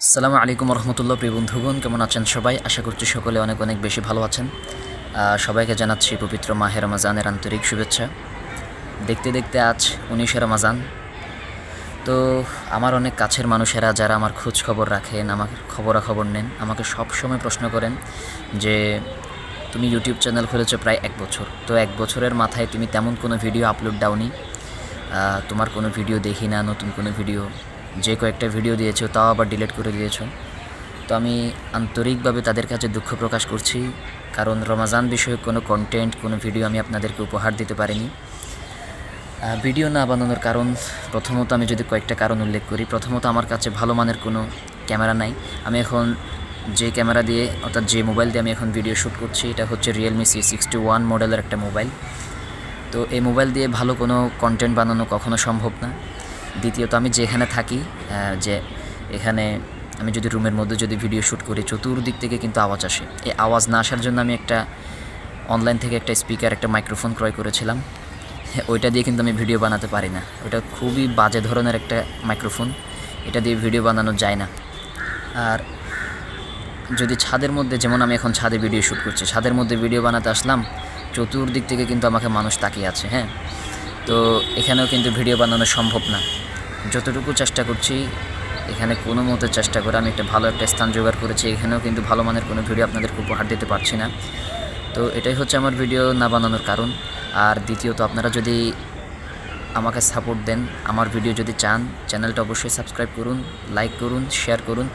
আসসালামু আলাইকুম রহমতুল্লাহ। প্রিয় বন্ধুগণ, কেমন আছেন সবাই? আশা করছি সকলে অনেক অনেক বেশি ভালো আছেন। সবাইকে জানাচ্ছি পবিত্র মাহে রমজানের আন্তরিক শুভেচ্ছা। দেখতে দেখতে আজ 19শে রমজান। তো আমার অনেক কাছের মানুষেরা যারা আমার খোঁজ খবর রাখেন, আমার খবরাখবর নেন, আমাকে সব সময় প্রশ্ন করেন যে তুমি ইউটিউব চ্যানেল খুলেছো প্রায় 1 বছর, তো 1 বছরের মাথায় তুমি তেমন কোনো ভিডিও আপলোড দাওনি, তোমার কোনো ভিডিও দেখি না, নতুন কোনো ভিডিও, যে কয়েকটা ভিডিও দিয়েছো তাও আবার ডিলিট করে দিয়েছো। তো আমি আন্তরিকভাবে তাদের কাছে দুঃখ প্রকাশ করছি, কারণ রমাজান বিষয়ক কোনো কন্টেন্ট, কোনো ভিডিও আমি আপনাদেরকে উপহার দিতে পারিনি। ভিডিও না বানানোর কারণ, প্রথমত আমি যদি কয়েকটা কারণ উল্লেখ করি, প্রথমত আমার কাছে ভালো মানের কোনো ক্যামেরা নাই। আমি এখন যে ক্যামেরা দিয়ে, অর্থাৎ যে মোবাইল দিয়ে আমি এখন ভিডিও শ্যুট করছি, এটা হচ্ছে রিয়েলমি C61 মডেলের একটা মোবাইল। তো এই মোবাইল দিয়ে ভালো কোনো কন্টেন্ট বানানো কখনো সম্ভব না। দ্বিতীয়ত আমি যেখানে থাকি, যে এখানে আমি যদি রুমের মধ্যে যদি ভিডিও শ্যুট করি, চতুর্দিক থেকে কিন্তু আওয়াজ আসে। এই আওয়াজ না আসার জন্য আমি একটা অনলাইন থেকে একটা স্পিকার, একটা মাইক্রোফোন ক্রয় করেছিলাম। ওইটা দিয়ে কিন্তু আমি ভিডিও বানাতে পারি না। ওটা খুবই বাজে ধরনের একটা মাইক্রোফোন, এটা দিয়ে ভিডিও বানানো যায় না। আর যদি ছাদের মধ্যে, যেমন আমি এখন ছাদে ভিডিও শ্যুট করছি, ছাদের মধ্যে ভিডিও বানাতে আসলাম, চতুর্দিক থেকে কিন্তু আমাকে মানুষ তাকিয়ে আছে। তো এখানেও কিন্তু ভিডিও বানানো সম্ভব না। যতটুকু চেষ্টা করছি, এখানে কোনো মতো চেষ্টা করে আমি একটা ভালো একটা স্থান জোগাড় করেছি, এখানেও কিন্তু ভালো মানের কোনো ভিডিও আপনাদেরকে উপহার দিতে পারছি না। তো এটাই হচ্ছে আমার ভিডিও না বানানোর কারণ। আর দ্বিতীয়ত, আপনারা যদি আমাকে সাপোর্ট দেন, আমার ভিডিও যদি চান, চ্যানেলটা অবশ্যই সাবস্ক্রাইব করুন, লাইক করুন, শেয়ার করুন।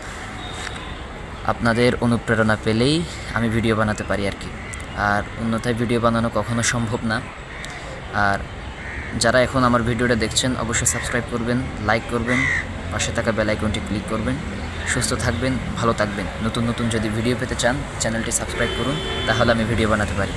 আপনাদের অনুপ্রেরণা পেলেই আমি ভিডিও বানাতে পারি আর কি। আর অন্যথায় ভিডিও বানানো কখনো সম্ভব না। আর যারা এখন আমার ভিডিওটা দেখছেন, অবশ্যই সাবস্ক্রাইব করবেন, লাইক করবেন, পাশে থাকা বেল আইকনটি ক্লিক করবেন। সুস্থ থাকবেন, ভালো থাকবেন। নতুন নতুন যদি ভিডিও পেতে চান, চ্যানেলটি সাবস্ক্রাইব করুন, তাহলে আমি ভিডিও বানাতে পারি।